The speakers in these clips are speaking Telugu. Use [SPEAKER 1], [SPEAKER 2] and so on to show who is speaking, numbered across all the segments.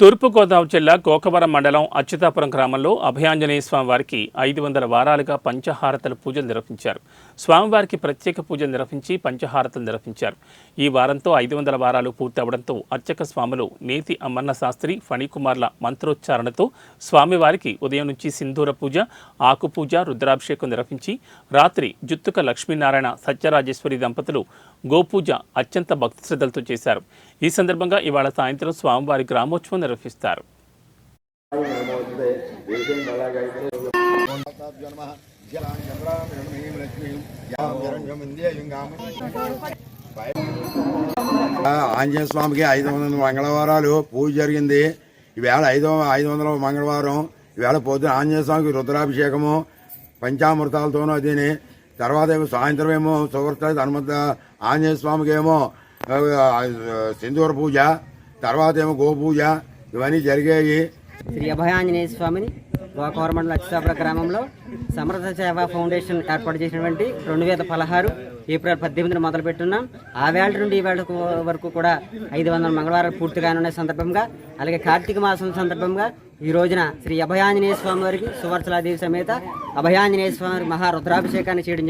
[SPEAKER 1] తూర్పుగోదావరి జిల్లా గోకవరం మండలం అచ్యుతాపురం గ్రామంలో అభయాంజనేయ స్వామివారికి 500 వారాలుగా పంచహారతల పూజలు నిర్వహించారు. స్వామివారికి ప్రత్యేక పూజలు నిర్వహించి పంచహారతలు నిర్వహించారు. ఈ వారంతో 500 వారాలు పూర్తి అవడంతో అర్చక స్వాములు నేతి అమ్మన్న శాస్త్రి, ఫణికుమార్ల మంత్రోచ్చారణతో స్వామివారికి ఉదయం నుంచి సింధూర పూజ, ఆకు పూజ, రుద్రాభిషేకం నిర్వహించి రాత్రి జుత్తుక లక్ష్మీనారాయణ సత్యరాజేశ్వరి దంపతులు గోపూజ అత్యంత భక్తి శ్రద్ధలతో చేశారు. ఈ సందర్భంగా ఇవాళ సాయంత్రం స్వామివారి గ్రామోత్సవం నిర్వహిస్తారు.
[SPEAKER 2] ఆంజనేయ స్వామికి 500 మంగళవారాలు పూజ జరిగింది. ఈవేళ 500 మంగళవారం. ఈవేళ పొద్దున ఆంజనేయ స్వామికి రుద్రాభిషేకము పంచామృతాలతోనూ అదిని, తర్వాత ఏమో సాయంత్రం ఏమో సువర్త హనుమంత ఆంజనేయ స్వామికి ఏమో సింధూర పూజ, తర్వాత ఏమో గోపూజ, ఇవన్నీ జరిగాయి.
[SPEAKER 3] శ్రీ అభయాంజనేయ స్వామిని గోకవరం మండలం అచ్యుతాపురం గ్రామంలో సమర్థ సేవా ఫౌండేషన్ ఏర్పాటు చేసినటువంటి 2016 ఏప్రిల్ 18 మొదలు పెట్టున్నాం. ఆ వేళ నుండి ఈ వేళ వరకు కూడా 500 మంగళవారాలు పూర్తి కానున్న సందర్భంగా, అలాగే కార్తీక మాసం సందర్భంగా ఈ రోజున శ్రీ అభయాంజనేయ స్వామి వారికి సువర్చలాదేవి సమేత అభయాంజనేయ స్వామి మహారుద్రాభిషేకాన్ని చేయడం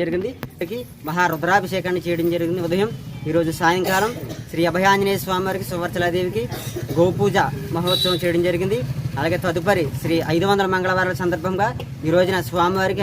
[SPEAKER 3] జరిగింది. ఉదయం ఈరోజు సాయంకాలం శ్రీ అభయాంజనేయ స్వామి వారికి సువర్చలాదేవికి గోపూజ మహోత్సవం చేయడం జరిగింది. అలాగే తదుపరి శ్రీ 500 మంగళవారాల సందర్భంగా ఈ రోజున స్వామివారికి